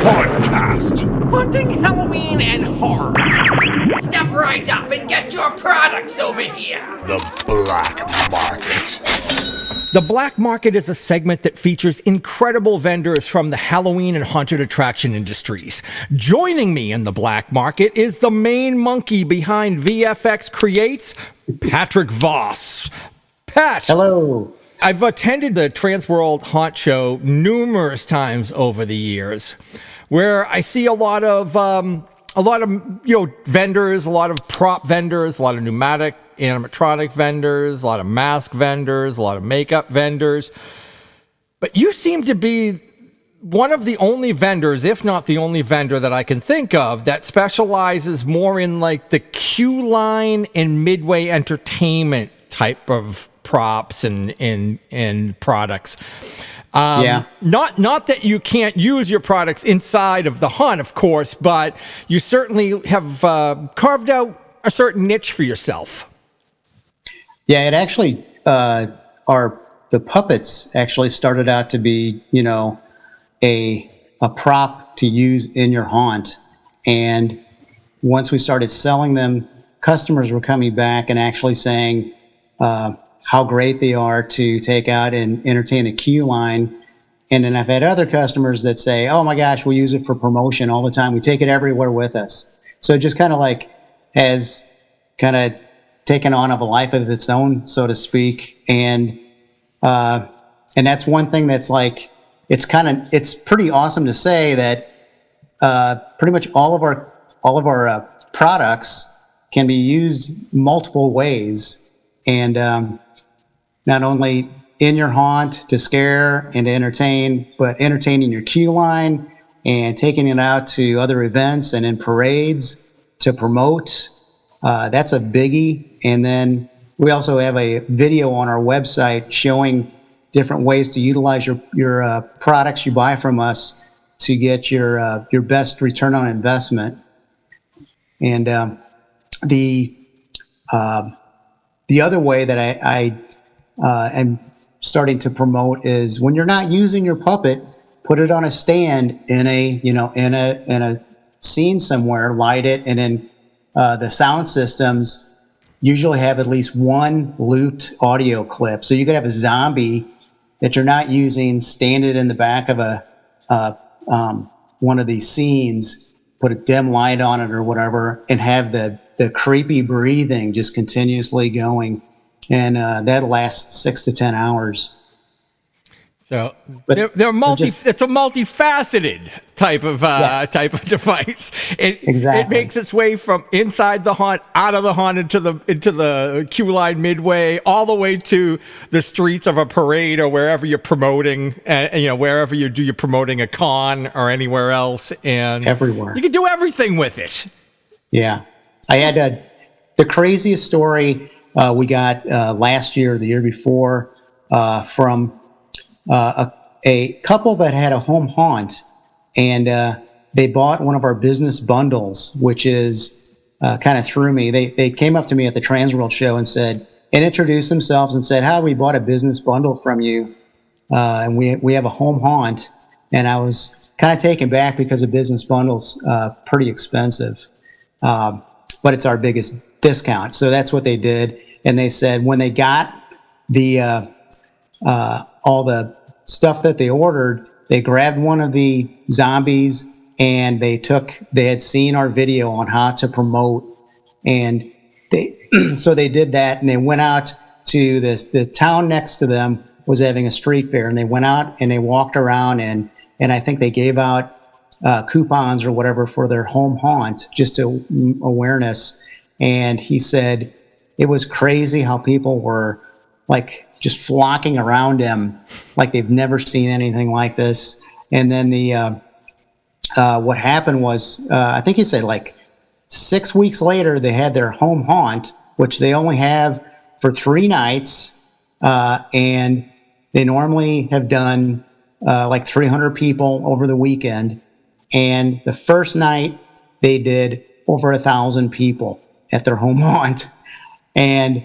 Hauntcast. Haunting Halloween and horror. Step right up and get your products over here. The Black Market. The Black Market is a segment that features incredible vendors from the Halloween and haunted attraction industries. Joining me in the Black Market is the main monkey behind VFX Creates, Patrick Voss. Pat. Hello. I've attended the Transworld Haunt Show numerous times over the years, where I see a lot of vendors, a lot of prop vendors, a lot of pneumatic, animatronic vendors, a lot of mask vendors, a lot of makeup vendors. But you seem to be one of the only vendors, if not the only vendor that I can think of, that specializes more in like the queue line and midway entertainment type of props and products. Not that you can't use your products inside of the hunt, of course, but you certainly have carved out a certain niche for yourself. Yeah, it actually, the puppets actually started out to be, a prop to use in your haunt. And once we started selling them, customers were coming back and actually saying how great they are to take out and entertain the queue line. And then I've had other customers that say, oh my gosh, we use it for promotion all the time. We take it everywhere with us. So it just kind of like has kind of taken on a life of its own, so to speak. And that's one thing that's like, it's pretty awesome to say that pretty much all of our products can be used multiple ways. And not only in your haunt to scare and to entertain, but entertaining your queue line and taking it out to other events and in parades to promote. That's a biggie. And then we also have a video on our website showing different ways to utilize your products you buy from us to get your best return on investment. And the other way that I am starting to promote is when you're not using your puppet, put it on a stand in a scene somewhere, light it, and then the sound systems usually have at least one looped audio clip. So you could have a zombie that you're not using, stand it in the back of one of these scenes, put a dim light on it or whatever, and have the creepy breathing just continuously going. And that lasts 6 to 10 hours. So But it's a multifaceted type of device. Exactly. It makes its way from inside the haunt, out of the haunt, into the queue line midway, all the way to the streets of a parade or wherever you're promoting, wherever you're promoting a con or anywhere else, and everywhere. You can do everything with it. Yeah, I had the craziest story we got last year, the year before, from a couple that had a home haunt, and they bought one of our business bundles, which is kind of threw me. They came up to me at the Transworld show and introduced themselves and said, "Hi, we bought a business bundle from you, and we have a home haunt." And I was kind of taken back because a business bundle's pretty expensive, but it's our biggest discount. So that's what they did. And they said when they got the all the stuff that they ordered, they grabbed one of the zombies and they had seen our video on how to promote, and so they did that, and they went out to the town next to them was having a street fair, and they went out and they walked around, and I think they gave out coupons or whatever for their home haunt, just to awareness. And he said it was crazy how people were like just flocking around him like they've never seen anything like this. And then what happened was, I think he said like 6 weeks later, they had their home haunt, which they only have for 3 nights. And they normally have done like 300 people over the weekend. And the first night they did over 1,000 people at their home haunt, and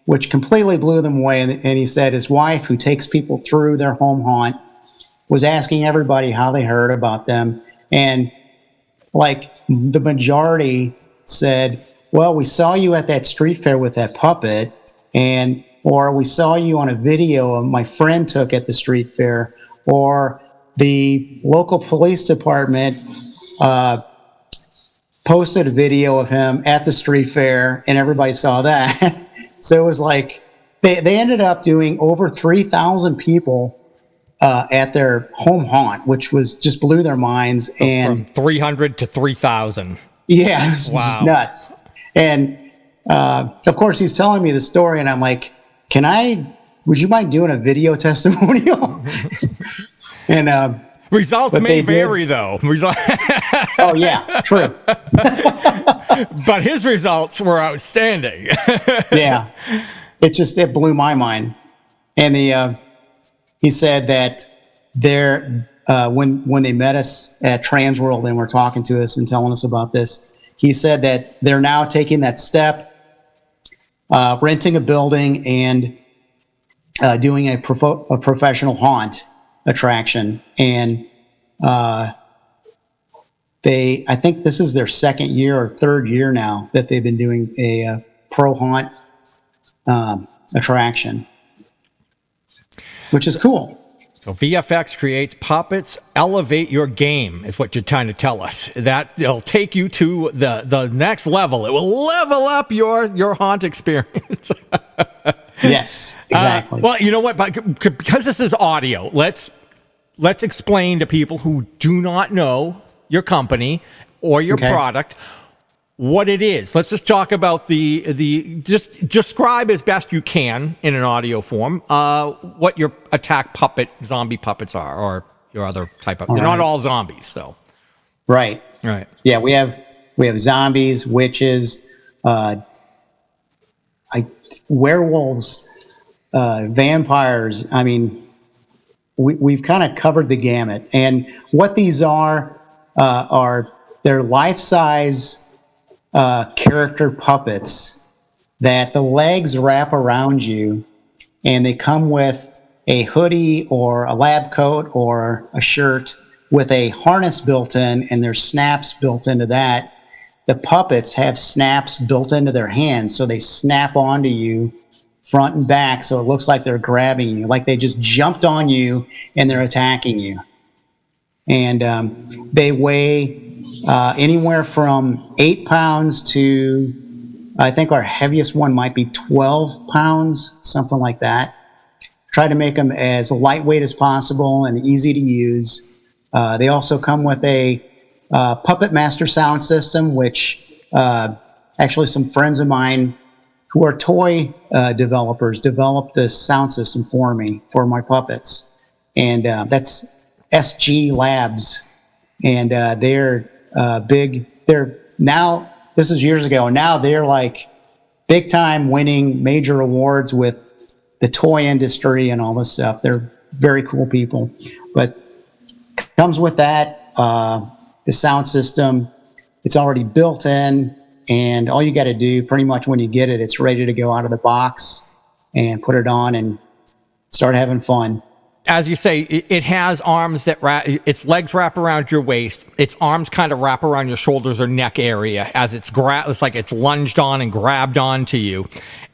which completely blew them away. And he said his wife, who takes people through their home haunt, was asking everybody how they heard about them. And like the majority said, well, we saw you at that street fair with that puppet, or we saw you on a video my friend took at the street fair, or the local police department posted a video of him at the street fair, and everybody saw that. So it was like they ended up doing over 3,000 people at their home haunt, which was just blew their minds. So and from 300 to 3,000. Yeah, it was just nuts. And of course, he's telling me the story, and I'm like, would you mind doing a video testimonial? And results may vary, though. Oh, yeah, true. But his results were outstanding. Yeah, it blew my mind. And he said that when they met us at Transworld and were talking to us and telling us about this, he said that they're now taking that step, renting a building and doing a professional haunt attraction. And I think this is their second year or third year now that they've been doing a pro haunt attraction, which is cool. So VFX Creates puppets elevate your game is what you're trying to tell us. That it'll take you to the next level. It will level up your haunt experience. Yes, exactly. Well, you know what? Because this is audio, let's explain to people who do not know your company or your product what it is. Let's just talk about just describe as best you can in an audio form what your attack zombie puppets are, or your other type of. They're not all zombies, so. Right. Yeah, we have zombies, witches, werewolves, vampires. I mean, we've kind of covered the gamut. And what these are they're life-size character puppets that the legs wrap around you, and they come with a hoodie or a lab coat or a shirt with a harness built in, and there's snaps built into that. The puppets have snaps built into their hands, so they snap onto you front and back, so it looks like they're grabbing you, like they just jumped on you and they're attacking you. And they weigh anywhere from 8 pounds to, I think our heaviest one might be 12 pounds, something like that. Try to make them as lightweight as possible and easy to use. They also come with a Puppet Master sound system, which actually some friends of mine who are toy developers developed this sound system for me, for my puppets. And that's SG Labs. And they're big. Now, this is years ago, and now they're like big time winning major awards with the toy industry and all this stuff. They're very cool people. But comes with that, the sound system. It's already built in, and all you got to do pretty much when you get it, it's ready to go out of the box and put it on and start having fun. As you say, it has arms that its legs wrap around your waist. Its arms kind of wrap around your shoulders or neck area as it's like it's lunged on and grabbed onto you.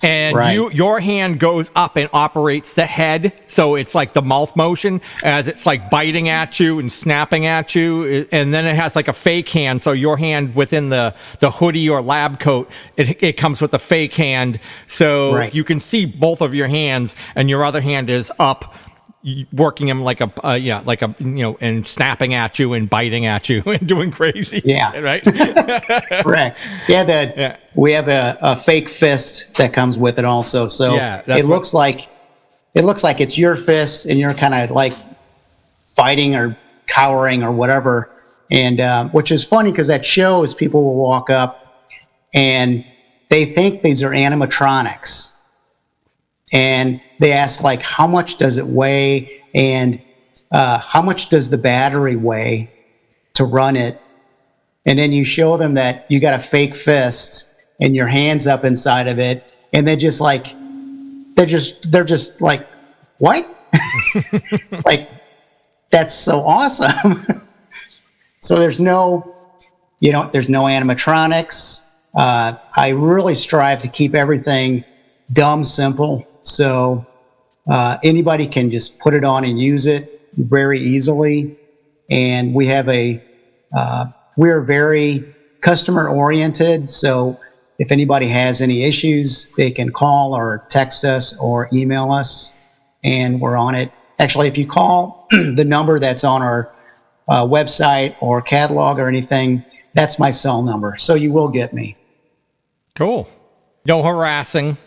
And your hand goes up and operates the head. So it's like the mouth motion as it's like biting at you and snapping at you. And then it has like a fake hand. So your hand within the hoodie or lab coat, it comes with a fake hand. So you can see both of your hands, and your other hand is up, working him like and snapping at you and biting at you and doing crazy. Yeah. Right. Correct. Yeah. We have a fake fist that comes with it also. So it looks like it's your fist, and you're kind of like fighting or cowering or whatever. And which is funny because that shows people will walk up and they think these are animatronics. And they ask, like, how much does it weigh, and how much does the battery weigh to run it? And then you show them that you got a fake fist and your hand's up inside of it, and they're just like, what? Like, that's so awesome. So there's no, there's no animatronics. I really strive to keep everything dumb simple. So anybody can just put it on and use it very easily. And we have we're very customer oriented. So if anybody has any issues, they can call or text us or email us, and we're on it. Actually, if you call the number that's on our website or catalog or anything, that's my cell number. So you will get me. Cool. No harassing.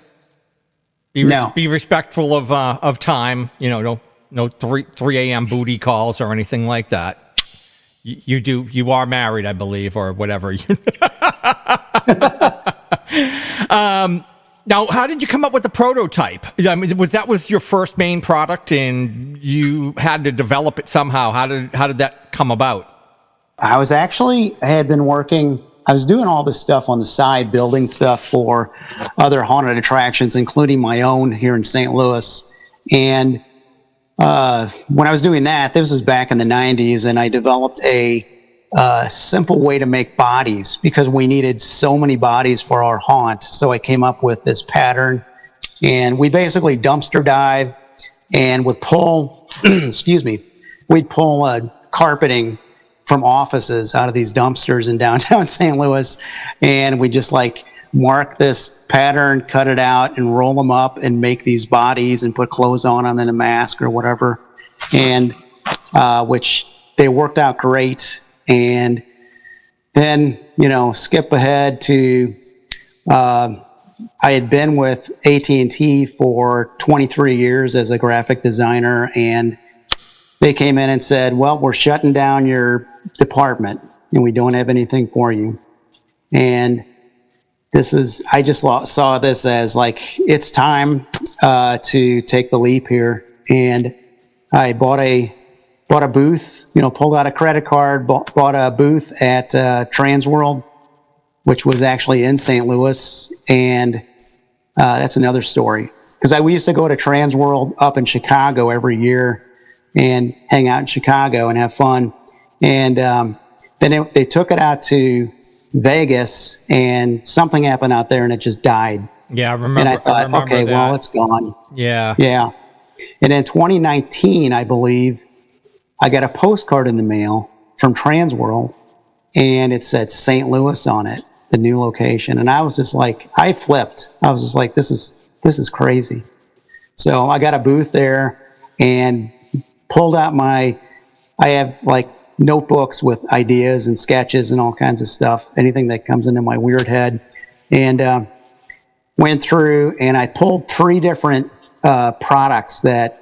Be respectful of time. No 3 a.m. booty calls or anything like that. You are married, I believe, or whatever. Now, how did you come up with the prototype? I mean, was your first main product, and you had to develop it somehow? How did that come about? I had been working. I was doing all this stuff on the side, building stuff for other haunted attractions, including my own here in St. Louis. And when I was doing that, this was back in the 90s, and I developed a simple way to make bodies because we needed so many bodies for our haunt. So I came up with this pattern, and we basically dumpster dive and would pull, we'd pull carpeting from offices out of these dumpsters in downtown St. Louis, and we just mark this pattern, cut it out, and roll them up and make these bodies and put clothes on them and a mask or whatever, and which they worked out great. And then, skip ahead to I had been with AT&T for 23 years as a graphic designer, and they came in and said, well, we're shutting down your department and we don't have anything for you. And I just saw this as it's time to take the leap here. And I bought a booth, pulled out a credit card, bought a booth at Transworld, which was actually in St. Louis. And that's another story. Because we used to go to Transworld up in Chicago every year and hang out in Chicago and have fun. And then they took it out to Vegas, and something happened out there, and it just died. Yeah, I remember. And I thought, okay, that. well, it's gone. Yeah. Yeah. And in 2019, I believe, I got a postcard in the mail from Transworld, and it said St. Louis on it, the new location. And I was just I flipped. I was just this is crazy. So I got a booth there and pulled out I have notebooks with ideas and sketches and all kinds of stuff, anything that comes into my weird head, and went through and I pulled 3 different products that,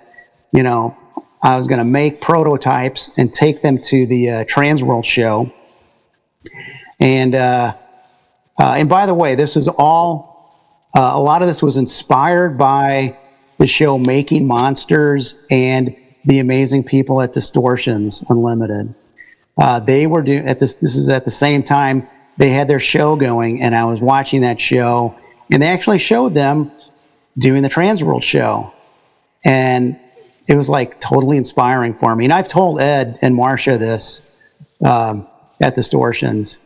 I was going to make prototypes and take them to the Transworld show. And by the way, this is all, a lot of this was inspired by the show Making Monsters and the amazing people at Distortions Unlimited. They were doing this is at the same time they had their show going, and I was watching that show, and they actually showed them doing the Transworld show. And it was totally inspiring for me. And I've told Ed and Marcia this at Distortions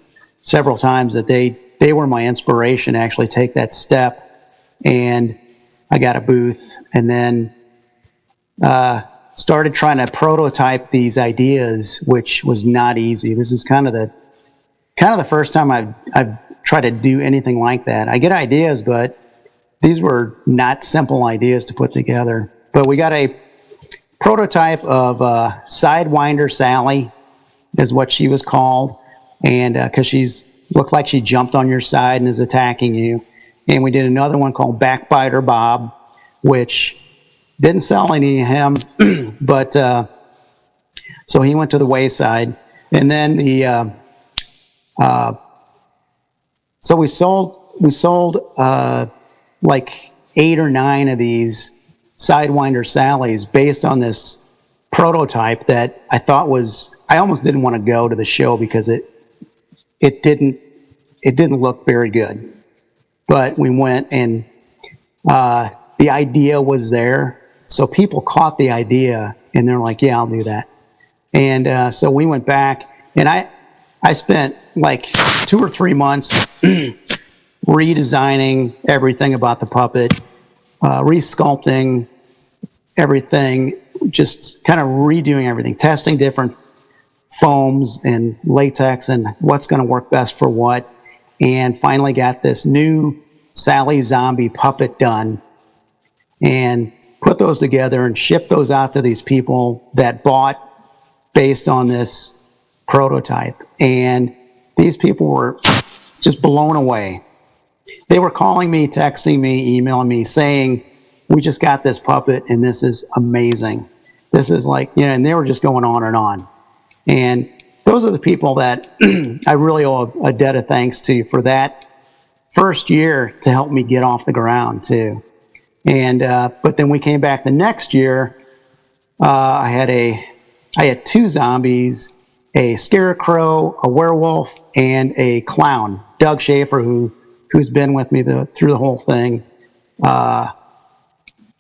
several times, that they were my inspiration to actually take that step. And I got a booth, and then started trying to prototype these ideas, which was not easy. This is kind of the first time I've tried to do anything like that. I get ideas, but these were not simple ideas to put together. But we got a prototype of Sidewinder Sally, is what she was called, and because she's looked like she jumped on your side and is attacking you. And we did another one called Backbiter Bob, which didn't sell any of him, but so he went to the wayside. And then so we sold 8 or 9 of these Sidewinder Sallys based on this prototype that I thought I almost didn't want to go to the show because it didn't look very good. But we went, and the idea was there. So people caught the idea, and they're like, yeah, I'll do that. And so we went back, and I spent like 2 or 3 months redesigning everything about the puppet, resculpting everything, just kind of redoing everything, testing different foams and latex and what's going to work best for what, and finally got this new Sally Zombie puppet done and put those together and shipped those out to these people that bought based on this prototype. And these people were just blown away. They were calling me, texting me, emailing me, saying, we just got this puppet and this is amazing. This is like, and they were just going on and on. And those are the people that I really owe a debt of thanks to for that first year to help me get off the ground too. And but then we came back the next year. I had 2 zombies, a scarecrow, a werewolf, and a clown. Doug Schaefer, who's been with me through the whole thing.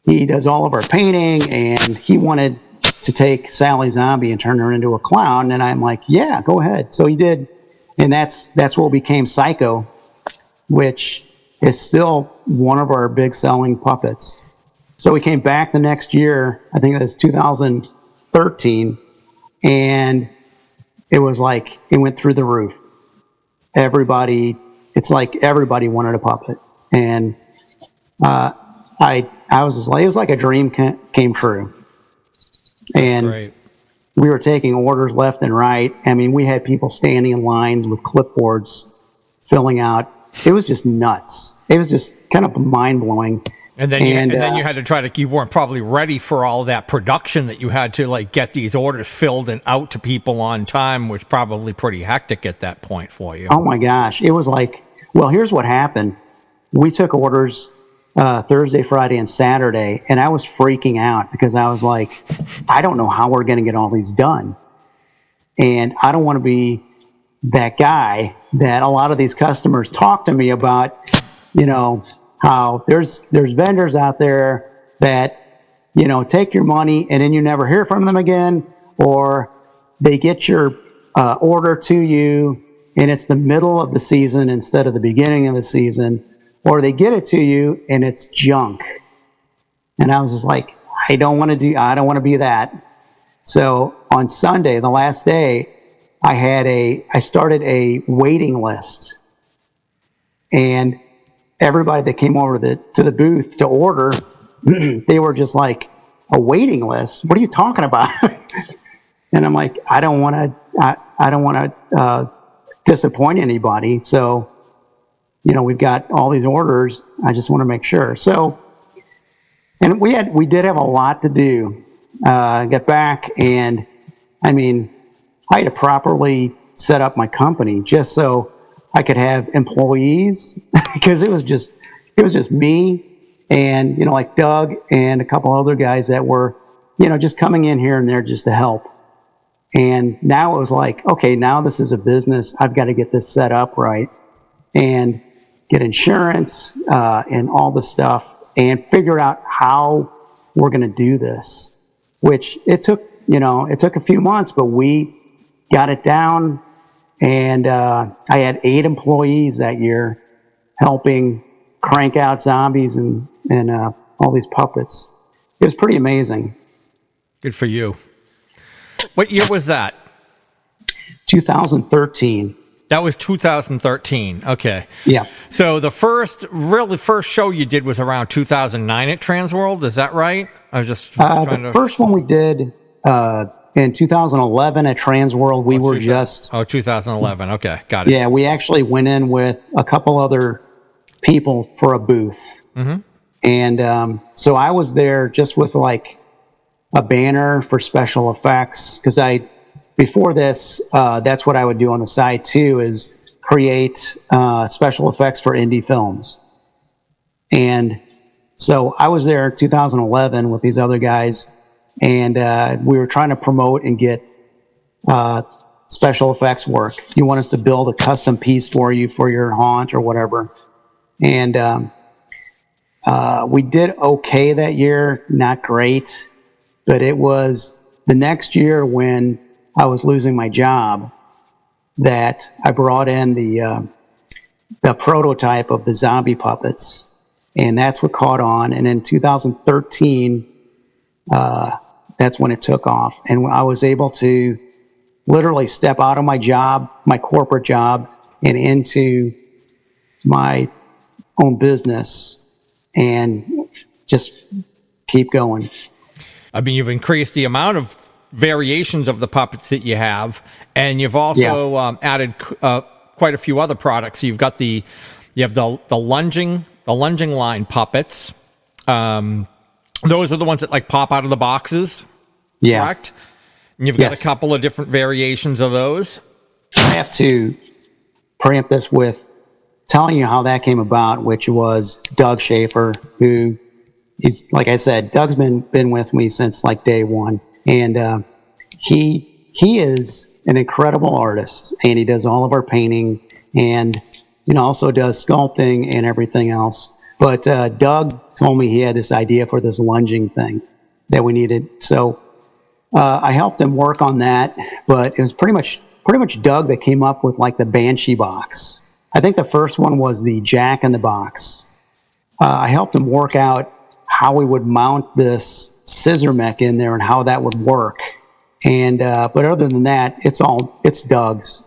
He does all of our painting, and he wanted to take Sally Zombie and turn her into a clown. And I'm like, yeah, go ahead. So he did, and that's what became Psycho, which is still one of our big selling puppets. So we came back the next year, I think that was 2013, and it was like, it went through the roof. It's like everybody wanted a puppet. And I was just like, it was like a dream came true. And great. We were taking orders left and right. I mean, we had people standing in lines with clipboards filling out. It was just nuts. It was just kind of mind-blowing. And then you had to you weren't probably ready for all that production that you had to like get these orders filled and out to people on time, was probably pretty hectic at that point for you. Oh my gosh. It was like, well, here's what happened. We took orders Thursday, Friday, and Saturday, and I was freaking out because I was like, I don't know how we're going to get all these done. And I don't want to be that guy that a lot of these customers talk to me about, how there's vendors out there that, take your money and then you never hear from them again, or they get your order to you and it's the middle of the season instead of the beginning of the season, or they get it to you and it's junk. And I was just like, I don't want to be that. So on Sunday, the last day, I started a waiting list, and everybody that came over to the booth to order, they were just like, a waiting list? What are you talking about? And I'm like, I don't want to disappoint anybody. So, we've got all these orders. I just want to make sure. So, and we did have a lot to do. Get back, and I mean, I had to properly set up my company just so I could have employees, because it was just me and, like Doug and a couple other guys that were, just coming in here and there just to help. And now it was like, okay, now this is a business. I've got to get this set up right and get insurance and all the stuff and figure out how we're going to do this, which it took a few months, but we got it down. And I had 8 employees that year helping crank out zombies and all these puppets. It was pretty amazing. Good for you. What year was that? 2013. That was 2013. Okay. Yeah. So the first show you did was around 2009 at Transworld. Is that right? I was just the first one we did in 2011 at Transworld. We were 2011. Okay, got it. Yeah, we actually went in with a couple other people for a booth. Mm-hmm. And so I was there just with like a banner for special effects, because before this, that's what I would do on the side too, is create special effects for indie films. And so I was there in 2011 with these other guys, and we were trying to promote and get special effects work. You want us to build a custom piece for you for your haunt or whatever. And we did okay that year, not great, but it was the next year when I was losing my job, that I brought in the prototype of the zombie puppets, and that's what caught on. And in 2013, that's when it took off, and I was able to literally step out of my job, my corporate job, and into my own business and just keep going. I mean, you've increased the amount of variations of the puppets that you have, and you've also added quite a few other products. So you have the lunging line puppets. Those are the ones that like pop out of the boxes, correct? And you've got a couple of different variations of those. I have to preempt this with telling you how that came about, which was Doug Schaefer, who is, like I said, Doug's been with me since like day one, and he is an incredible artist, and he does all of our painting, and also does sculpting and everything else. But Doug told me he had this idea for this lunging thing that we needed, so I helped him work on that. But it was pretty much Doug that came up with like the Banshee box. I think the first one was the Jack in the Box. I helped him work out how we would mount this scissor mech in there and how that would work. And but other than that, it's Doug's.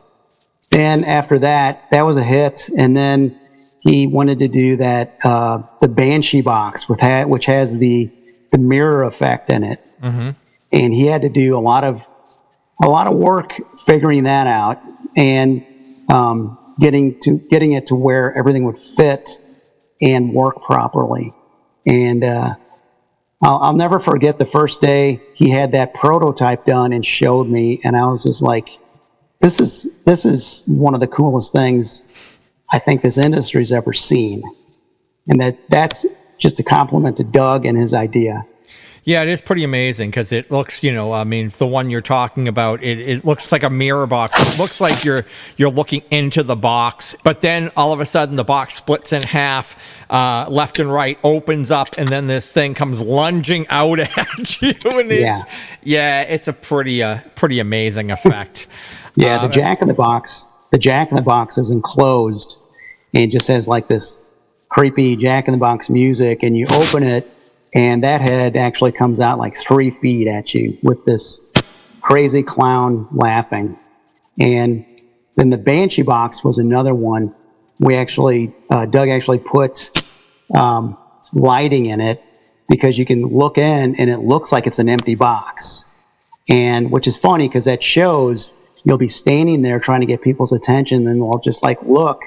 Then after that was a hit, and then he wanted to do that the Banshee box which has the mirror effect in it. Mm-hmm. And he had to do a lot of work figuring that out, and getting it to where everything would fit and work properly. And I'll never forget the first day he had that prototype done and showed me, and I was just like, this is one of the coolest things I think this industry's ever seen. And that's just a compliment to Doug and his idea. Yeah, it is pretty amazing because it looks, I mean, the one you're talking about, it looks like a mirror box. It looks like you're looking into the box, but then all of a sudden the box splits in half, left and right, opens up, and then this thing comes lunging out at you. And it's a pretty amazing effect. The Jack in the Box is enclosed and just has like this creepy Jack in the Box music, and you open it, and that head actually comes out like 3 feet at you with this crazy clown laughing. And then the Banshee box was another one. Doug actually put lighting in it, because you can look in and it looks like it's an empty box. And which is funny, because at shows, you'll be standing there trying to get people's attention, and they'll just like look,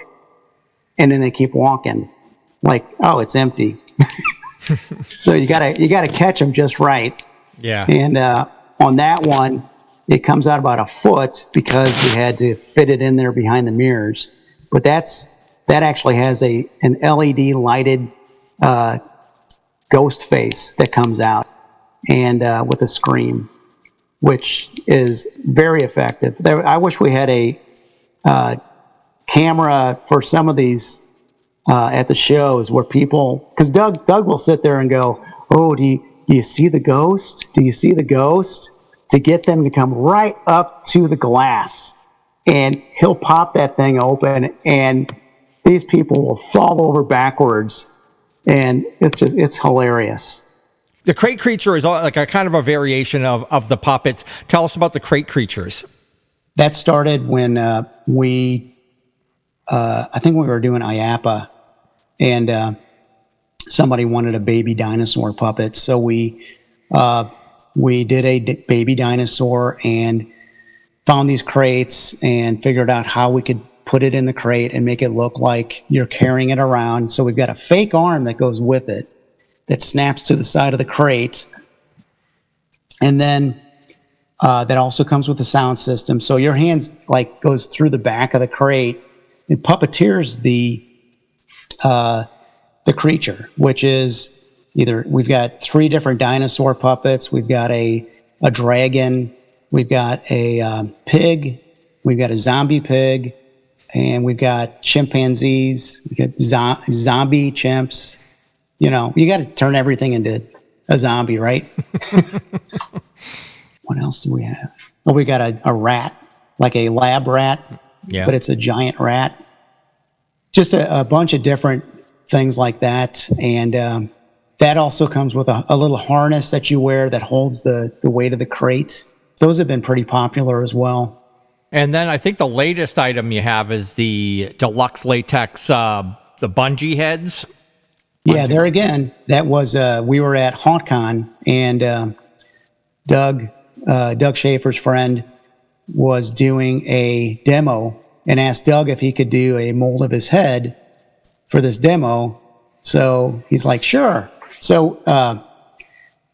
and then they keep walking like, oh, it's empty. So you gotta catch them just right. Yeah. And on that one, it comes out about a foot because we had to fit it in there behind the mirrors. But that actually has an LED lighted ghost face that comes out, and with a scream, which is very effective. I wish we had a camera for some of these at the shows where people, because Doug will sit there and go, oh, do you see the ghost? Do you see the ghost? To get them to come right up to the glass, and he'll pop that thing open, and these people will fall over backwards, and it's hilarious. The crate creature is like a kind of a variation of the puppets. Tell us about the crate creatures. That started when I think we were doing IAPA, and somebody wanted a baby dinosaur puppet. So we did a baby dinosaur and found these crates and figured out how we could put it in the crate and make it look like you're carrying it around. So we've got a fake arm that goes with it that snaps to the side of the crate. And then that also comes with a sound system. So your hands like goes through the back of the crate and puppeteers the creature, which is either, we've got 3 different dinosaur puppets, we've got a dragon, we've got a pig, we've got a zombie pig, and we've got chimpanzees, we got zombie chimps. You got to turn everything into a zombie, right? What else do we have? Oh, we got a rat, like a lab rat. Yeah. but it's a giant rat. Just a bunch of different things like that. And that also comes with a little harness that you wear that holds the weight of the crate. Those have been pretty popular as well. And then I think the latest item you have is the deluxe latex, the bungee heads. Yeah, there again, that was, we were at Hauntcon, and Doug Schaefer's friend was doing a demo and asked Doug if he could do a mold of his head for this demo. So he's like, sure. So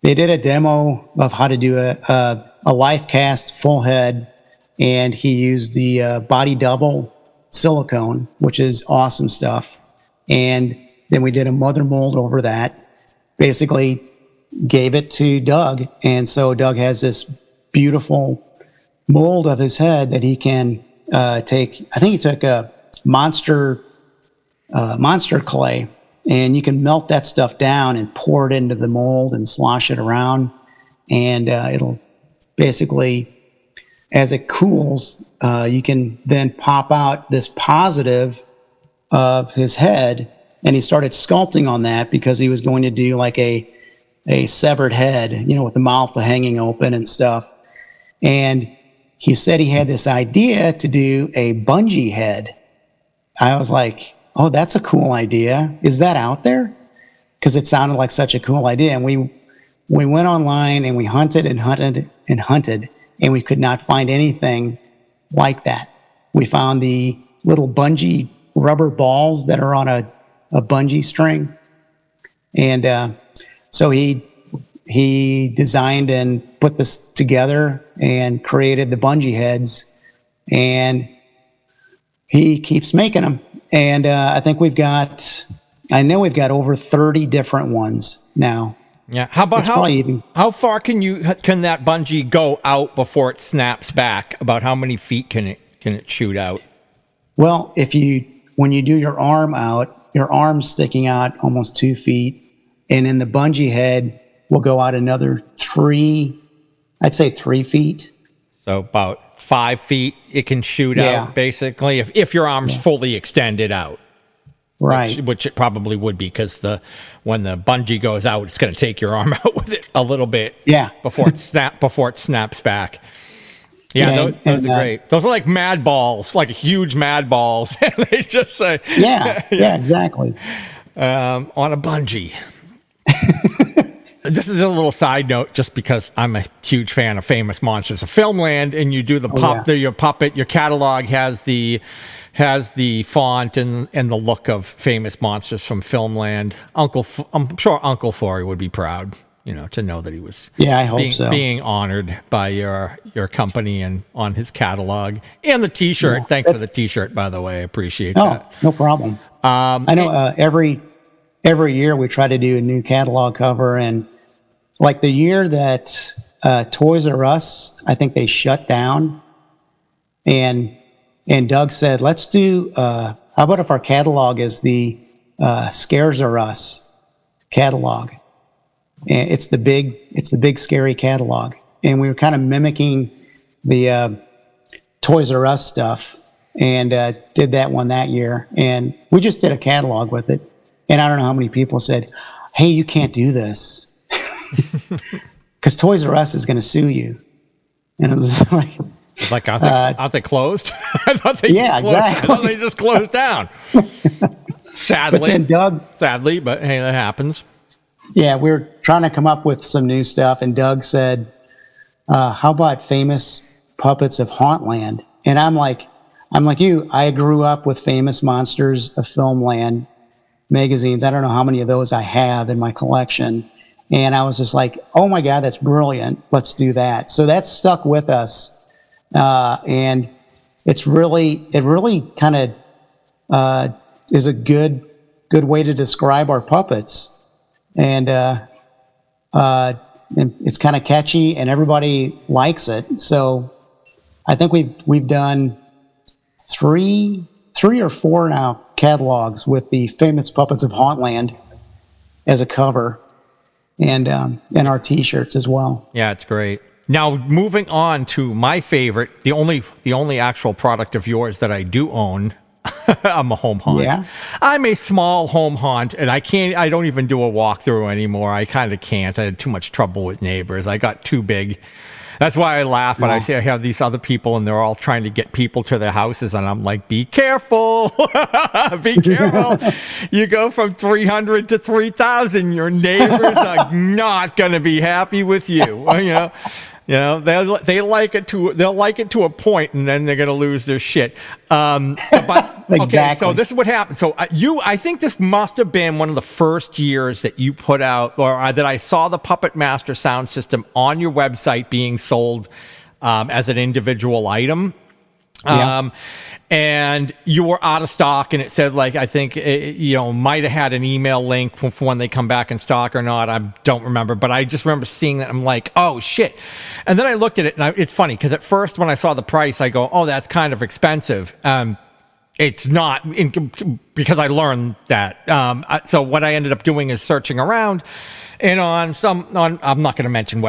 they did a demo of how to do a life cast full head, and he used the body double silicone, which is awesome stuff. And then we did a mother mold over that, basically gave it to Doug. And so Doug has this beautiful mold of his head that he can take. I think he took a monster clay, and you can melt that stuff down and pour it into the mold and slosh it around. And it'll basically, as it cools, you can then pop out this positive of his head. And he started sculpting on that because he was going to do like a severed head, with the mouth hanging open and stuff. And he said he had this idea to do a bungee head. I was like, oh, that's a cool idea. Is that out there? Because it sounded like such a cool idea. And we went online and we hunted and hunted and hunted, and we could not find anything like that. We found the little bungee rubber balls that are on a bungee string. And so he designed and put this together and created the bungee heads, and he keeps making them. And I know we've got over 30 different ones now. Yeah. How about how far can that bungee go out before it snaps back? About how many feet can it shoot out? Well, when you do your arm out, your arm's sticking out almost 2 feet, and then the bungee head will go out another 3 feet. So about 5 feet it can shoot out, basically, if your arm's fully extended out. Right. Which it probably would be, because when the bungee goes out, it's going to take your arm out with it a little bit. Yeah. before it snaps back. Yeah, those are great. Those are like mad balls, like huge mad balls. And they just say, yeah, exactly. On a bungee. This is a little side note, just because I'm a huge fan of Famous Monsters of Filmland, and you do your puppet, your catalog has the font and the look of Famous Monsters from Filmland. I'm sure Uncle Forey would be proud, to know that he was being honored by your company and on his catalog. And the T-shirt. Yeah, thanks for the T-shirt, by the way. I appreciate that. No problem. I know every year we try to do a new catalog cover, and like the year that Toys R Us, I think they shut down, and Doug said, let's do, how about if our catalog is the Scares R Us catalog? And it's the big scary catalog. And we were kind of mimicking the Toys R Us stuff, and did that one that year. And we just did a catalog with it. And I don't know how many people said, hey, you can't do this. Because Toys R Us is going to sue you. And it was like, aren't they closed? I thought they exactly. I thought they just closed down. Sadly. But then Doug, but hey, that happens. Yeah, we were trying to come up with some new stuff, and Doug said, how about Famous Puppets of Hauntland? And I'm like you, I grew up with Famous Monsters of Filmland magazines. I don't know how many of those I have in my collection. And I was just like, oh my God, that's brilliant. Let's do that. So that's stuck with us. And it really kind of is a good way to describe our puppets. And it's kind of catchy, and everybody likes it. So I think we've done three or four now catalogs with the Famous Puppets of Hauntland as a cover, and our T-shirts as well. Yeah, it's great. Now, moving on to my favorite, the only actual product of yours that I do own. I'm a home haunt. Yeah. I'm a small home haunt, and I don't even do a walkthrough anymore. I kind of can't. I had too much trouble with neighbors. I got too big. That's why I laugh when I see I have these other people and they're all trying to get people to their houses, and I'm like, be careful. Be careful. You go from 300 to 3,000, your neighbors are not going to be happy with you. They'll like it to a point, and then they're gonna lose their shit. But okay, Exactly. so this is what happened. So I think this must have been one of the first years that you put out, or that I saw the Puppet Master sound system on your website being sold as an individual item. Yeah. And you were out of stock, and it said, like, I think might have had an email link for when they come back in stock or not. I don't remember, but I just remember seeing that. I'm like, oh shit. And then I looked at it, and it's funny because at first when I saw the price, I go, oh, that's kind of expensive. It's not, because I learned that. So what I ended up doing is searching around, and I'm not going to mention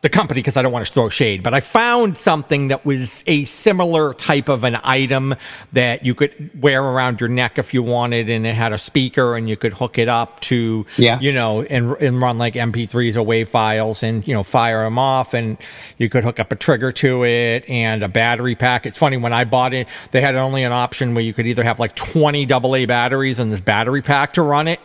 the company because I don't want to throw shade, but I found something that was a similar type of an item that you could wear around your neck if you wanted, and it had a speaker, and you could hook it up to, and run like MP3s or WAV files, and, fire them off, and you could hook up a trigger to it and a battery pack. It's funny, when I bought it, they had only an option where you could either have like 20 AA batteries in this battery pack to run it,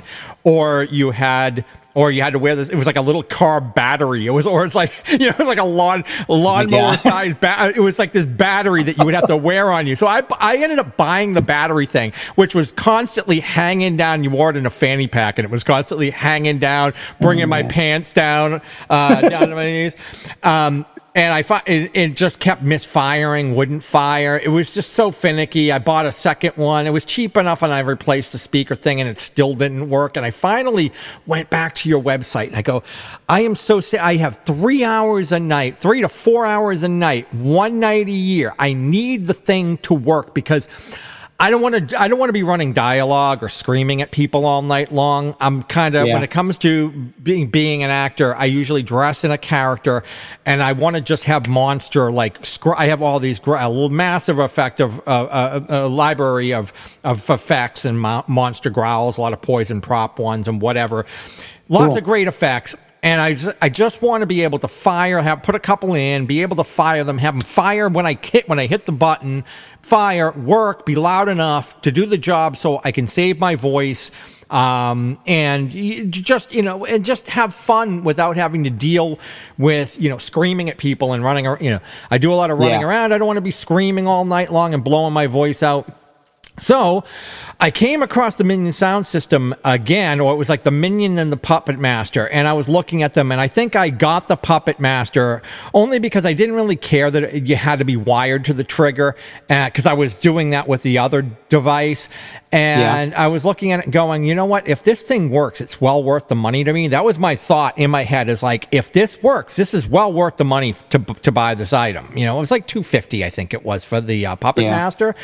or you had to wear this. It was like a little car battery. It's like a lawnmower size. It was like this battery that you would have to wear on you. So I ended up buying the battery thing, which was constantly hanging down. You wore it in a fanny pack, and it was constantly hanging down, bringing my pants down to my knees. And it just kept misfiring, wouldn't fire. It was just so finicky. I bought a second one. It was cheap enough, and I replaced the speaker thing, and it still didn't work. And I finally went back to your website, and I go, I am so sick. I have 3 hours a night, 3 to 4 hours a night, one night a year. I need the thing to work, because I don't want to be running dialogue or screaming at people all night long. I'm kind of, when it comes to being an actor, I usually dress in a character, and I want to just have monster, I have all these massive library of effects and monster growls, a lot of poison prop ones and whatever. Lots of great effects. And I just want to be able to put a couple in, be able to fire them, have them fire when I hit the button, fire, work, be loud enough to do the job so I can save my voice, and just have fun without having to deal with, screaming at people and running around. I do a lot of running around. I don't want to be screaming all night long and blowing my voice out. So I came across the Minion sound system again, or it was like the Minion and the Puppet Master, and I was looking at them, and I think I got the Puppet Master only because I didn't really care that you had to be wired to the trigger, because I was doing that with the other device, and I was looking at it and going, you know what, if this thing works, it's well worth the money to me. That was my thought in my head, is like, if this works, this is well worth the money to buy this item. It was like $250, I think it was, for the Puppet Master.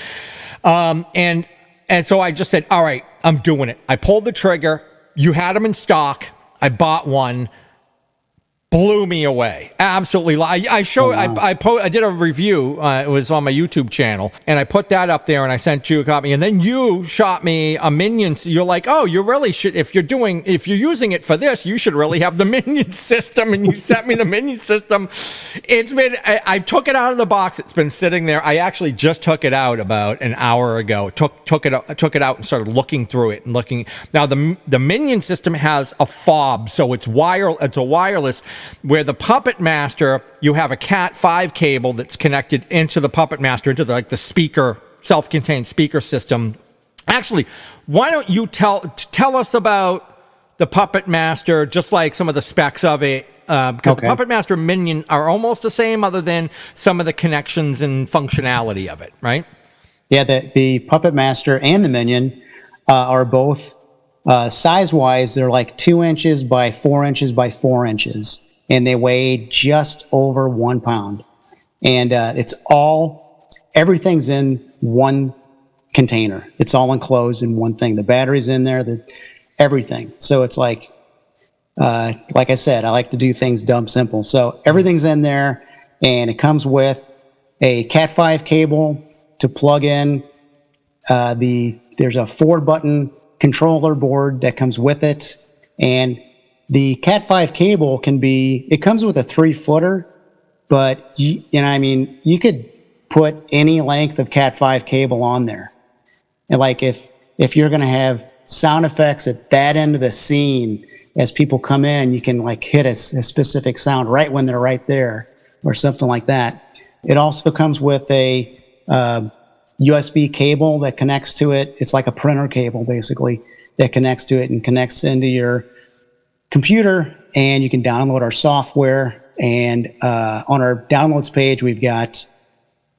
And so I just said, all right, I'm doing it. I pulled the trigger. You had them in stock. I bought one. Blew me away. Absolutely. I did a review. It was on my YouTube channel, and I put that up there, and I sent you a copy. And then you shot me a Minion. You're like, oh, you really should. If you're using it for this, you should really have the Minion system. And you sent me the Minion system. I took it out of the box. It's been sitting there. I actually just took it out about an hour ago. Took it out and started looking through it and looking. Now the Minion system has a fob, so it's a wireless. Where the Puppet Master, you have a Cat 5 cable that's connected into the Puppet Master, into the speaker, self-contained speaker system. Actually, why don't you tell us about the Puppet Master, just like some of the specs of it, because the Puppet Master and Minion are almost the same, other than some of the connections and functionality of it, right? Yeah, the Puppet Master and the Minion are both, size-wise, they're like 2 inches by 4 inches by 4 inches. And they weigh just over 1 pound. And everything's in one container. It's all enclosed in one thing. The battery's in there, everything. So it's like, like I said, I like to do things dumb simple. So everything's in there, and it comes with a Cat5 cable to plug in. There's a 4-button controller board that comes with it, and the Cat5 cable it comes with a 3-footer, but you could put any length of Cat5 cable on there. And like if you're going to have sound effects at that end of the scene, as people come in, you can like hit a specific sound right when they're right there, or something like that. It also comes with a USB cable that connects to it. It's like a printer cable, basically, that connects to it and connects into your computer, and you can download our software. And on our downloads page, we've got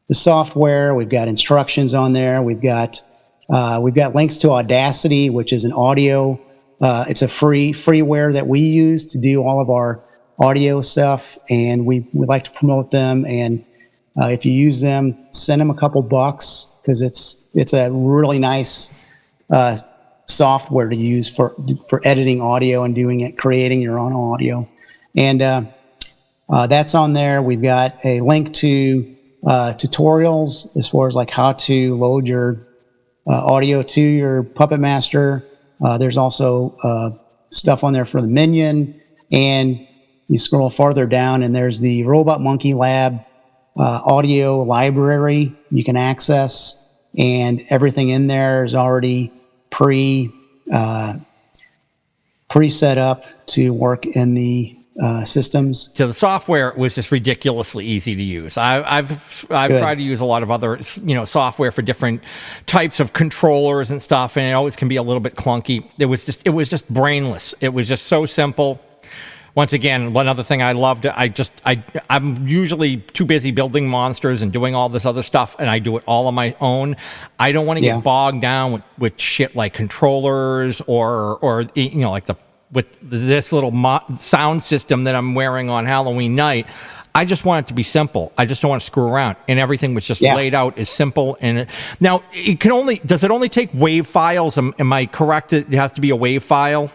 the software, we've got instructions on there, we've got links to Audacity, which is an audio. It's a freeware that we use to do all of our audio stuff, and we like to promote them. And if you use them, send them a couple bucks, because it's a really nice software to use for editing audio and creating your own audio. And that's on there. We've got a link to tutorials as far as like how to load your audio to your Puppet Master. There's also stuff on there for the Minion, and you scroll farther down and there's the Robot Monkey Lab audio library you can access, and everything in there is already pre-set up to work in the systems. So the software was just ridiculously easy to use. I've tried to use a lot of other software for different types of controllers and stuff, and it always can be a little bit clunky. It was just brainless. It was just so simple. Once again, one other thing I loved, I'm usually too busy building monsters and doing all this other stuff, and I do it all on my own. I don't want to get bogged down with shit like controllers or like with this little sound system that I'm wearing on Halloween night. I just want it to be simple. I just don't want to screw around, and everything was just laid out as simple. And now does it only take WAV files? Am I correct? It has to be a WAV file.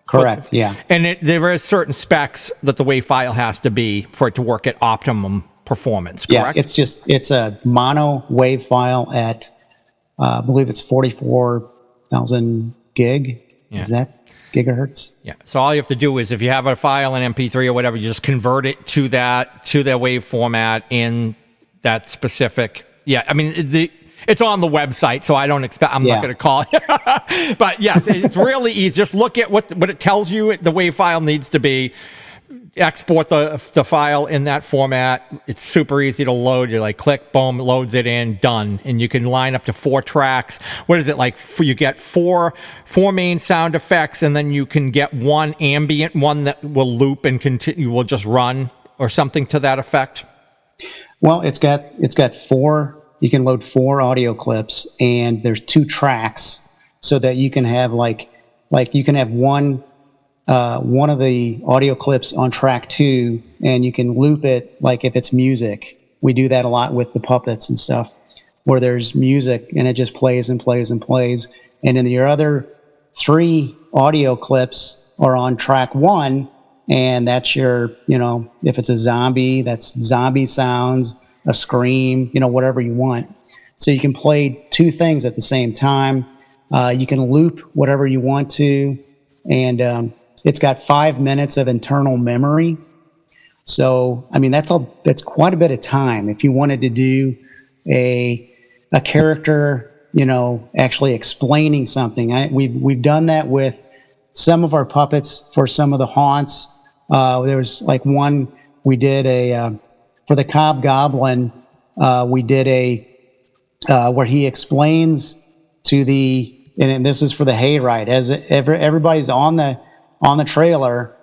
Correct. Yeah. And there are certain specs that the WAV file has to be for it to work at optimum performance. Correct. Yeah. It's a mono WAV file at I believe it's 44,000 gig. Yeah. Is that gigahertz? Yeah. So all you have to do is, if you have a file in MP3 or whatever, you just convert it to their WAV format in that specific. Yeah. I mean, it's on the website, so I don't expect. I'm not going to call it. But yes, it's really easy. Just look at what it tells you the WAV file needs to be. Export the file in that format. It's super easy to load. You like click, boom, loads it in, done. And you can line up to 4 tracks. What is it like? You get four main sound effects, and then you can get one ambient one that will loop and continue. Will just run or something to that effect. Well, it's got 4. You can load 4 audio clips, and there's 2 tracks, so that you can have like you can have one of the audio clips on track 2, and you can loop it like if it's music. We do that a lot with the puppets and stuff, where there's music and it just plays and plays and plays. And then your other 3 audio clips are on track 1, and that's your, if it's a zombie, that's zombie sounds, a scream, whatever you want. So you can play 2 things at the same time. You can loop whatever you want to, and it's got 5 minutes of internal memory. So, I mean, that's quite a bit of time. If you wanted to do a character, actually explaining something. We've done that with some of our puppets for some of the haunts. There was like one we did for the Cobb Goblin. We did where he explains to and this is for the hayride, as everybody's on the trailer,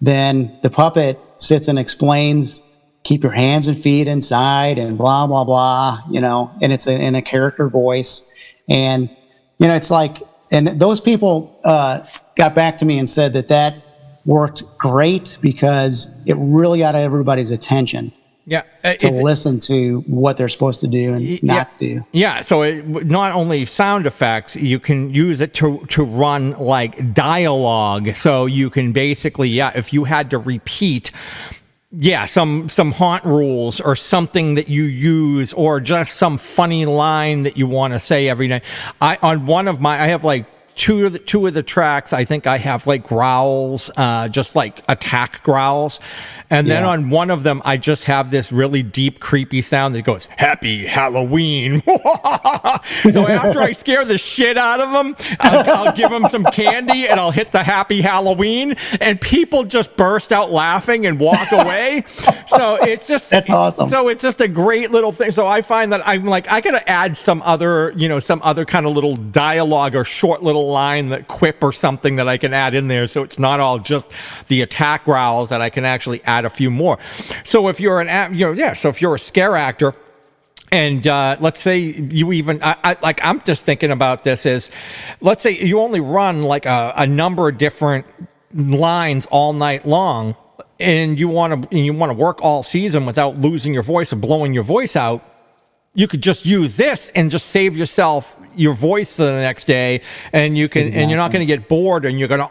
then the puppet sits and explains, keep your hands and feet inside and blah, blah, blah, and it's in a character voice. And, it's like, and those people got back to me and said that worked great because it really got everybody's attention. Yeah, to listen to what they're supposed to do and not do. Yeah, so not only sound effects, you can use it to run like dialogue. So you can basically, if you had to repeat, some haunt rules or something that you use, or just some funny line that you want to say every night. I have like two of the tracks, I think I have like growls, just like attack growls. And then on one of them, I just have this really deep, creepy sound that goes, "Happy Halloween." So after I scare the shit out of them, I'll give them some candy and I'll hit the "Happy Halloween," and people just burst out laughing and walk away. So it's just, that's awesome. So it's just a great little thing. So I find that I'm like, I got to add some other kind of little dialogue or short little line, that quip or something that I can add in there, so it's not all just the attack growls, that I can actually add a few more. So if you're if you're a scare actor, and let's say you even, I'm just thinking about this is, let's say you only run like a number of different lines all night long, and you want to work all season without losing your voice or blowing your voice out. You could just use this and just save yourself your voice the next day, and you can, and you're not going to get bored, and you're going to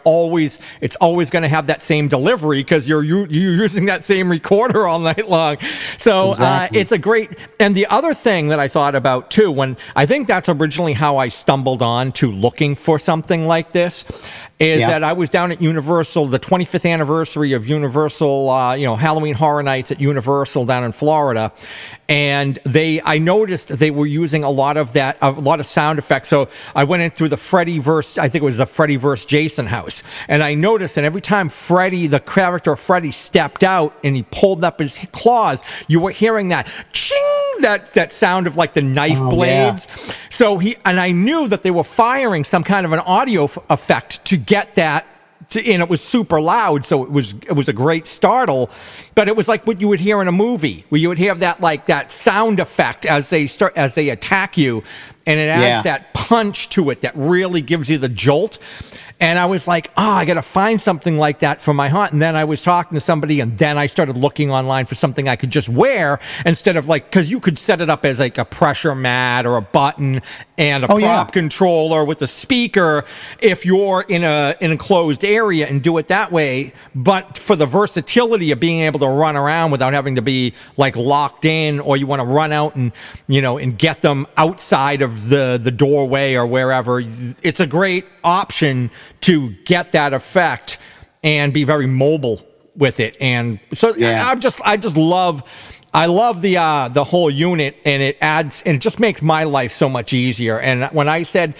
it's always going to have that same delivery because you're using that same recorder all night long. So it's a great. And the other thing that I thought about too, when I think that's originally how I stumbled on to looking for something like this, is that I was down at Universal, the 25th anniversary of Universal, Halloween Horror Nights at Universal down in Florida, and I noticed they were using a lot of sound effects. So I went in through the Freddy versus, I think it was the Freddy versus Jason house, and I noticed that every time the character Freddy stepped out and he pulled up his claws, you were hearing that ching, that sound of like the knife blades. Yeah. So I knew that they were firing some kind of an audio effect to get that. And it was super loud, so it was a great startle, but it was like what you would hear in a movie, where you would hear that sound effect as they attack you, and it adds that punch to it that really gives you the jolt. And I was like, I got to find something like that for my haunt. And then I was talking to somebody, and then I started looking online for something I could just wear instead of because you could set it up as like a pressure mat or a button and a prop controller with a speaker if you're in an enclosed area, and do it that way. But for the versatility of being able to run around without having to be like locked in, or you want to run out and get them outside of the doorway or wherever, it's a great option to get that effect and be very mobile with it. And so I love the whole unit, and it just makes my life so much easier. And when I said,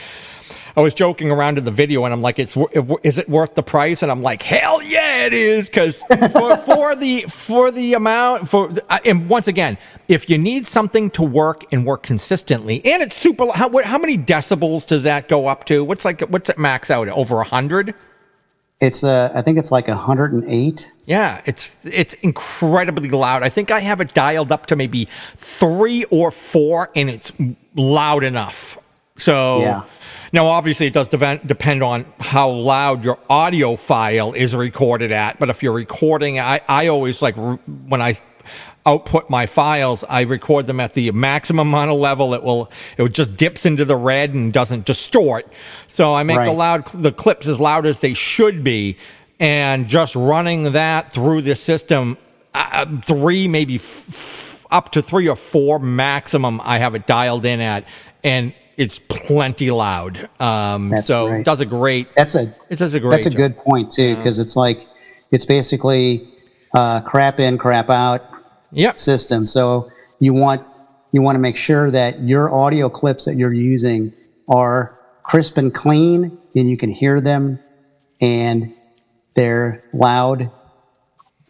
I was joking around in the video, and I'm like, is it worth the price? And I'm like, hell yeah, it is, because for the amount, and once again, if you need something to work consistently, and it's super, how many decibels does that go up to? What's it max out at? Over 100? It's I think it's like 108. Yeah, it's incredibly loud. I think I have it dialed up to maybe 3 or 4, and it's loud enough. So now, obviously, it does depend on how loud your audio file is recorded at. But if you're recording, I always like, when I output my files, I record them at the maximum amount of level. It just dips into the red and doesn't distort. So I make the clips as loud as they should be, and just running that through the system, 3, maybe up to 3 or 4 maximum, I have it dialed in at, and it's plenty loud. So great. It does a great. That's a good point too, because it's basically crap in, crap out system. So you want to make sure that your audio clips that you're using are crisp and clean, and you can hear them, and they're loud.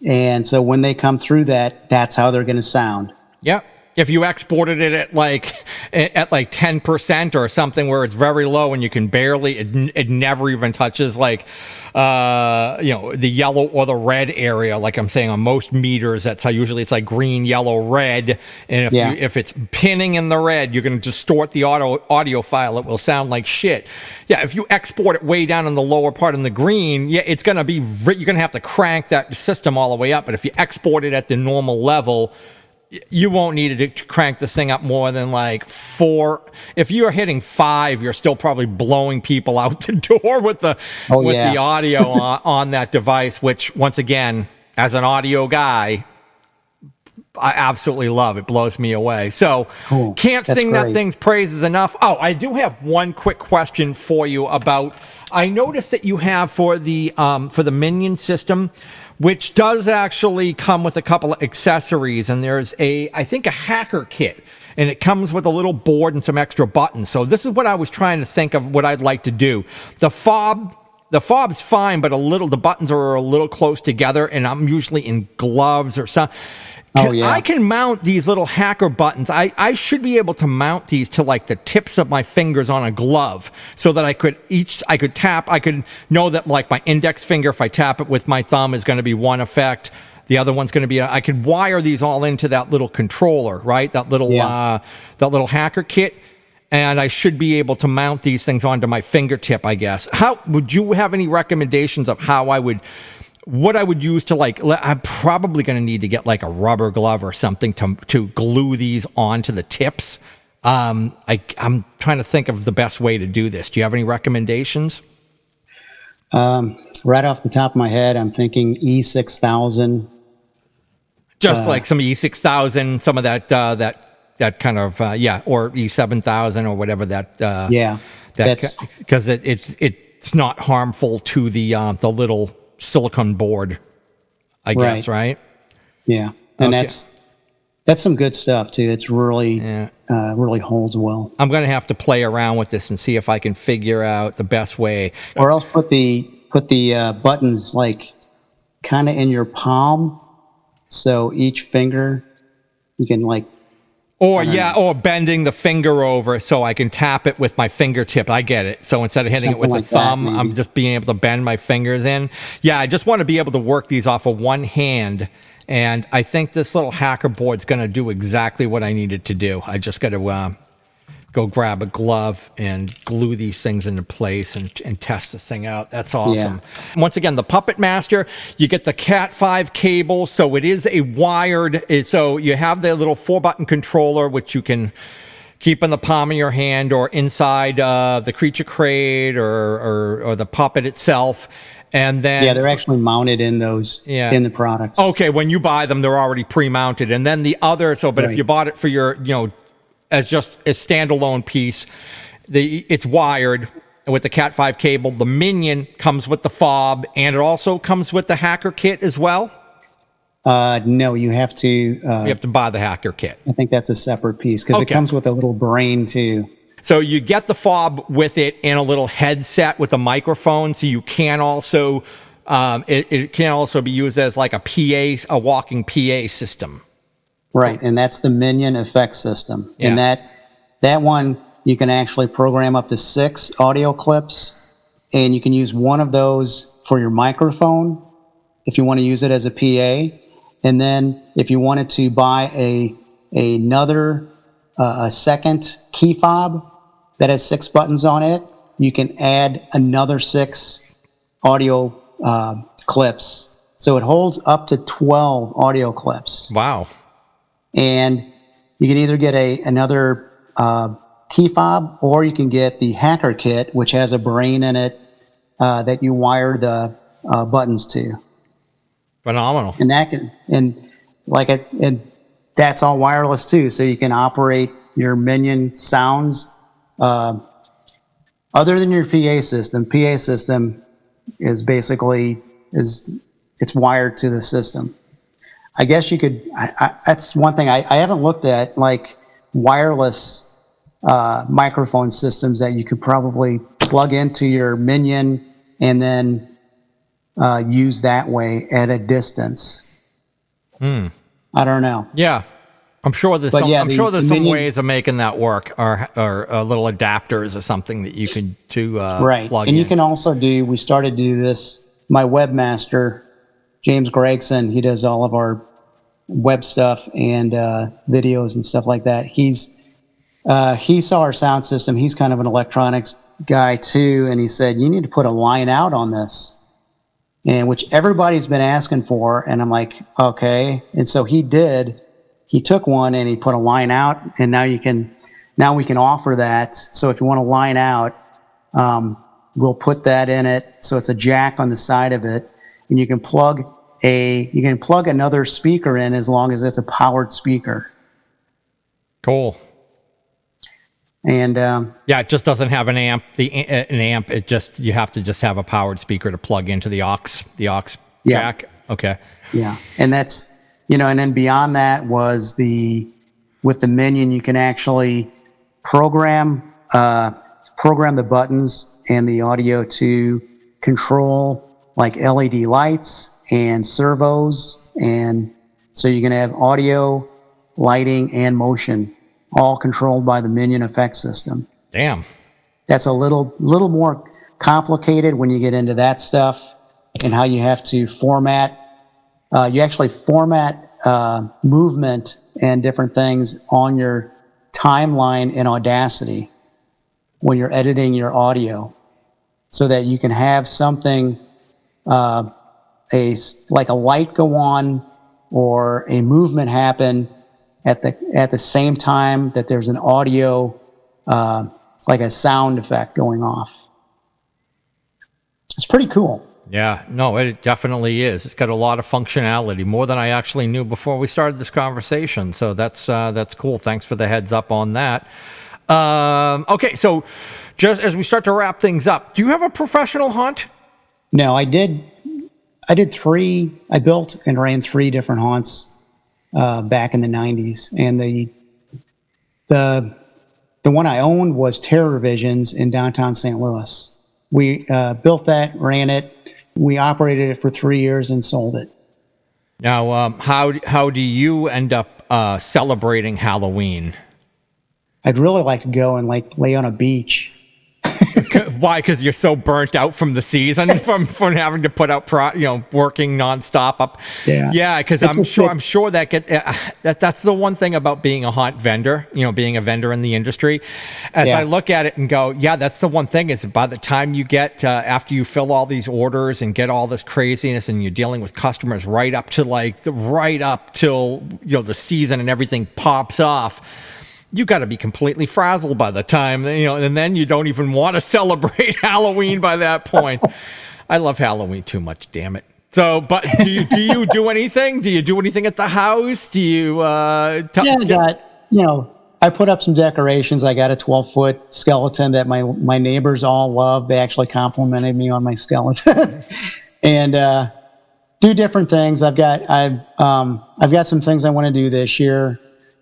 And so when they come through that's how they're going to sound. Yep. If you exported it at like 10% or something where it's very low and you can barely, it never even touches like, the yellow or the red area. Like I'm saying, on most meters, that's how usually it's like green, yellow, red. And if it's pinning in the red, you're going to distort the audio file. It will sound like shit. Yeah. If you export it way down in the lower part in the green, it's going to be, you're going to have to crank that system all the way up. But if you export it at the normal level, you won't need to crank this thing up more than like 4. If you're hitting 5, you're still probably blowing people out the door with the the audio on that device, which once again, as an audio guy, I absolutely love. It blows me away. So cool. Can't That's sing great. that thing's praises enough. Oh, I do have one quick question for you about, I noticed that you have for the Minion system, which does actually come with a couple of accessories, and there's I think a hacker kit, and it comes with a little board and some extra buttons. So this is what I was trying to think of what I'd like to do. The fob's fine, but the buttons are a little close together, and I'm usually in gloves or something. I can mount these little hacker buttons. I should be able to mount these to like the tips of my fingers on a glove, so that I could know that like my index finger, if I tap it with my thumb, is going to be one effect. The other one's going to be, I could wire these all into that little controller, right? That little hacker kit. And I should be able to mount these things onto my fingertip, I guess. How would you have any recommendations of what I would use to I'm probably going to need to get like a rubber glove or something to glue these onto the tips. I'm trying to think of the best way to do this. Do you have any recommendations? Right off the top of my head, I'm thinking E6000. Just like some E6000, some of that kind of, or E7000 or whatever because it's not harmful to the little silicone board, I guess, right? Yeah, and that's some good stuff too. It's really really holds well. I'm going to have to play around with this and see if I can figure out the best way. Or else put the buttons like kind of in your palm, so each finger you can like. Or bending the finger over so I can tap it with my fingertip. I get it. So instead of hitting it with the thumb, I'm just being able to bend my fingers in. Yeah, I just want to be able to work these off of one hand. And I think this little hacker board's going to do exactly what I needed to do. I just got to go grab a glove and glue these things into place and test this thing out. That's awesome. Yeah. Once again, the Puppet Master, you get the Cat 5 cable, so it is a wired, so you have the little 4-button controller, which you can keep in the palm of your hand or inside the creature crate or the puppet itself. And then they're actually mounted in those in the products. Okay, when you buy them, they're already pre-mounted. And then the other, if you bought it for your, as just a standalone piece, it's wired with the Cat 5 cable. The Minion comes with the fob, and it also comes with the hacker kit as well. No, you have to. You have to buy the hacker kit. I think that's a separate piece because it comes with a little brain too. So you get the fob with it and a little headset with a microphone. So you can also, it can also be used as like a walking PA system. Right, and that's the Minion effect system. Yeah. And that one, you can actually program up to 6 audio clips, and you can use one of those for your microphone if you want to use it as a PA. And then if you wanted to buy another second key fob that has 6 buttons on it, you can add another 6 audio clips. So it holds up to 12 audio clips. Wow. And you can either get another key fob, or you can get the hacker kit, which has a brain in it that you wire the buttons to. Phenomenal. And that's all wireless too, so you can operate your Minion sounds other than your PA system. PA system is basically it's wired to the system. I guess you could. That's one thing I haven't looked at, like wireless microphone systems that you could probably plug into your Minion and then use that way at a distance. I don't know. Yeah, I'm sure there's some ways of making that work, or little adapters or something that you can plug in. And you can also do. We started to do this. My webmaster, James Gregson, he does all of our web stuff and videos and stuff like that. He saw our sound system. He's kind of an electronics guy too, and he said, you need to put a line out on this, and which everybody's been asking for. And I'm like, okay. And so he did, he took one and he put a line out, and now we can offer that. So if you want to line out, we'll put that in it. So it's a jack on the side of it, and you can plug another speaker in as long as it's a powered speaker. Cool. And yeah, it just doesn't have an amp. An amp. You have to just have a powered speaker to plug into the aux jack. Okay. Yeah, and that's and then beyond that was with the Minion, you can actually program the buttons and the audio to control like LED lights and servos, and so you can have audio, lighting, and motion all controlled by the Minion effect system. Damn. That's a little more complicated when you get into that stuff and how you have to format. You actually format movement and different things on your timeline in Audacity when you're editing your audio, so that you can have something, like a light go on or a movement happen at the same time that there's an audio, like a sound effect going off. It's pretty cool. Yeah, no, it definitely is. It's got a lot of functionality, more than I actually knew before we started this conversation. So that's cool. Thanks for the heads up on that. Okay, so just as we start to wrap things up, do you have a professional haunt? No, I did 3. I built and ran 3 different haunts back in the 90s, and the one I owned was Terror Visions in downtown St. Louis. We built that, ran it. We operated it for 3 years and sold it. Now, how do you end up celebrating Halloween? I'd really like to go and lay on a beach. Why? Because you're so burnt out from the season, from having to put out working nonstop up. Yeah. Because I'm sure that's the one thing about being a haunt vendor. Being a vendor in the industry. As I look at it and go, yeah, that's the one thing. Is by the time you get after you fill all these orders and get all this craziness, and you're dealing with customers right up till the season and everything pops off. You got to be completely frazzled by the time, and then you don't even want to celebrate Halloween by that point. I love Halloween too much, damn it. So, but do you do anything? Do you do anything at the house? Do you? I put up some decorations. I got a 12-foot skeleton that my neighbors all love. They actually complimented me on my skeleton, and do different things. I've got some things I want to do this year.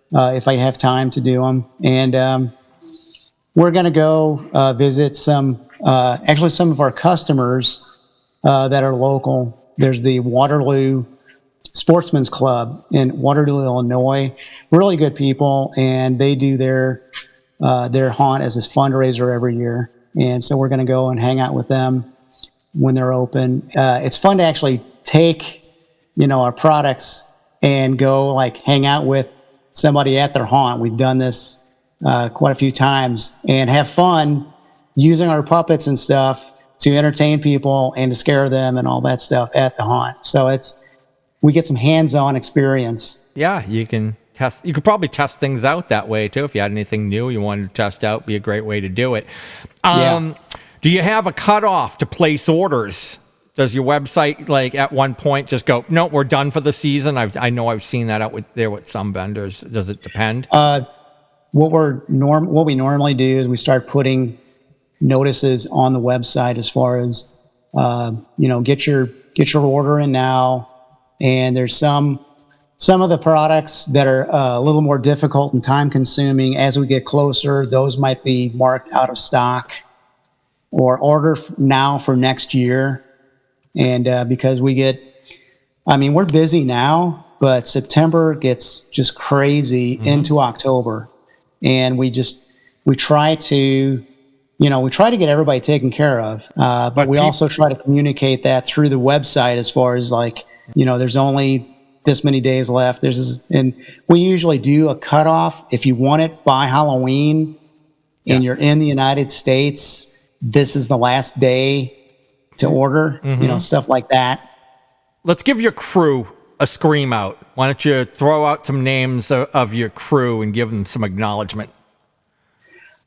If I have time to do them. And we're going to go visit some of our customers that are local. There's the Waterloo Sportsman's Club in Waterloo, Illinois. Really good people, and they do their haunt as a fundraiser every year. And so we're going to go and hang out with them when they're open. It's fun to actually take, our products and go hang out with somebody at their haunt. We've done this quite a few times, and have fun using our puppets and stuff to entertain people and to scare them and all that stuff at the haunt. So we get some hands-on experience. Yeah, you could probably test things out that way too. If you had anything new you wanted to test out, be a great way to do it. Do you have a cutoff to place orders? Does your website at one point just go, no, we're done for the season? I know I've seen that out with some vendors. Does it depend? What we normally do is we start putting notices on the website as far as get your order in now. And there's some of the products that are a little more difficult and time consuming. As we get closer, those might be marked out of stock or order now for next year. And because we're busy now, but September gets just crazy into October, and we try to get everybody taken care of. But we also try to communicate that through the website as far as there's only this many days left. And we usually do a cutoff. If you want it by Halloween and you're in the United States, this is the last day to order, stuff like that. Let's give your crew a scream out? Why don't you throw out some names of your crew and give them some acknowledgement?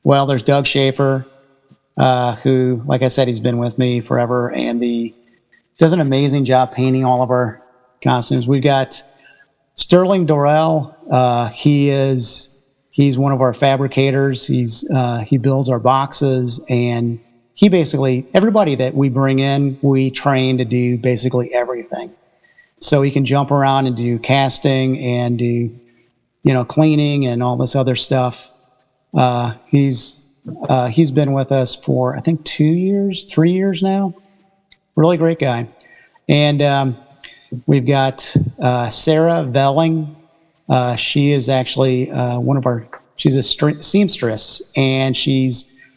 Well, there's Doug Schaefer, who, like I said, he's been with me forever, and does an amazing job painting all of our costumes. We've got Sterling Dorrell. He's one of our fabricators. He builds our boxes, and he basically, everybody that we bring in, we train to do basically everything. So he can jump around and do casting and do, cleaning and all this other stuff. He's been with us for, I think, 3 years now. Really great guy. And we've got Sarah Velling. She is actually she's a seamstress, and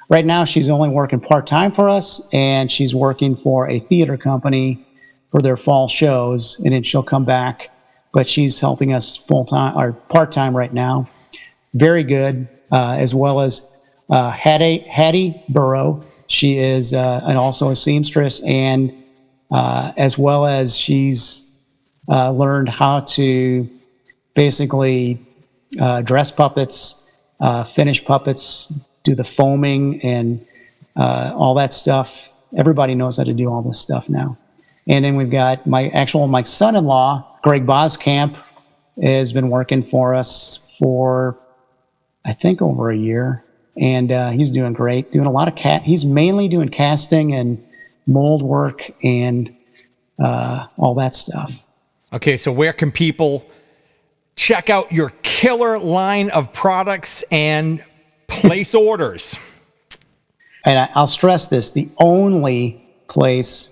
right now she's only working part-time for us, and she's working for a theater company for their fall shows, and then she'll come back, but she's helping us full-time or part-time right now. Very good, as well as Hattie Burrow. She is also a seamstress, and as well as she's learned how to basically dress puppets, finish puppets, do the foaming and all that stuff. Everybody knows how to do all this stuff now. And then we've got my son-in-law, Greg Boskamp, has been working for us for, I think, over a year. And he's doing great, doing a lot of he's mainly doing casting and mold work and all that stuff. Okay, so where can people check out your killer line of products and place orders? And I'll stress this, the only place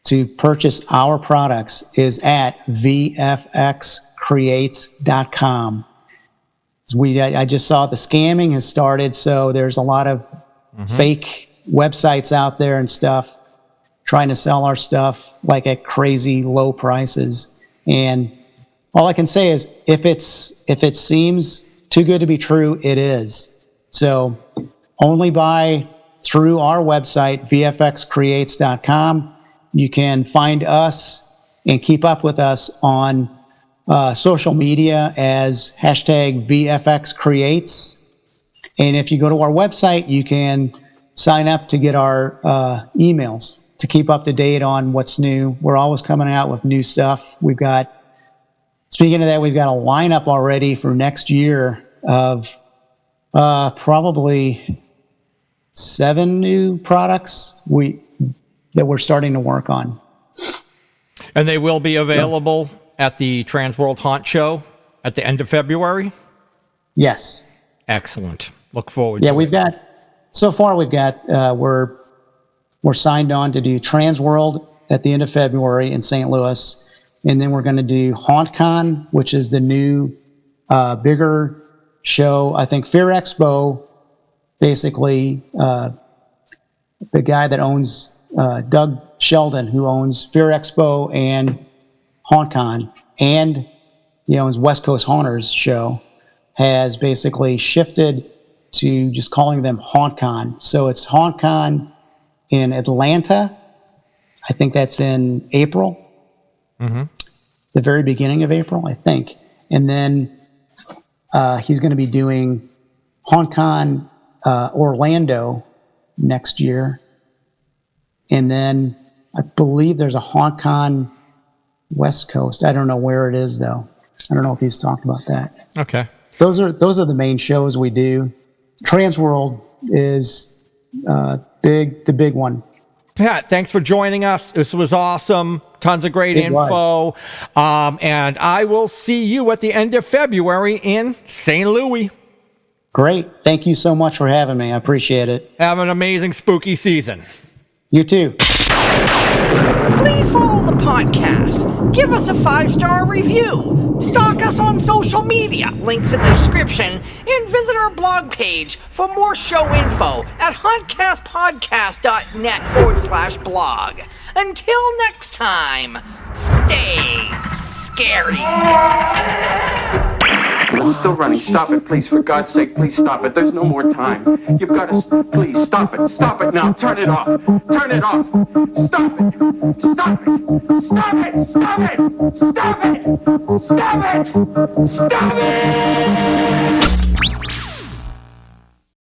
to purchase our products is at VFXCreates.com. I just saw the scamming has started, so there's a lot of fake websites out there and stuff trying to sell our stuff like at crazy low prices. And all I can say is if it seems too good to be true, it is. So only buy through our website, VFXCreates.com. You can find us and keep up with us on social media as hashtag VFX Creates. And if you go to our website, you can sign up to get our emails to keep up to date on what's new. We're always coming out with new stuff. Speaking of that, we've got a lineup already for next year of probably 7 new products that we're starting to work on. And they will be available at the Transworld Haunt Show at the end of February? Yes. Excellent. Look forward to it. We're signed on to do Transworld at the end of February in St. Louis. And then we're going to do Hauntcon, which is the new, bigger show. I think Fear Expo, basically, the guy that owns, Doug Sheldon, who owns Fear Expo and Hauntcon, and he owns West Coast Haunters show, has basically shifted to just calling them Hauntcon. So it's Hauntcon in Atlanta. I think that's in April. The very beginning of April, I think. And then he's going to be doing Hauntcon Orlando next year. And then I believe there's a Hauntcon West Coast. I don't know where it is, though. I don't know if he's talked about that. Okay. Those are the main shows we do. Transworld is the big one. Pat, thanks for joining us. This was awesome. Tons of great info. And I will see you at the end of February in St. Louis. Great. Thank you so much for having me. I appreciate it. Have an amazing spooky season. You too. Please follow the podcast. Give us a 5-star review. Stalk us on social media. Links in the description. And visit our blog page for more show info at hauntcastpodcast.net/blog. Until next time, stay scary. It's still running. Stop it, please. For God's sake, please stop it. There's no more time. You've got to... Please, stop it. Stop it now. Turn it off. Turn it off. Stop it. Stop it. Stop it. Stop it. Stop it. Stop it. Stop it.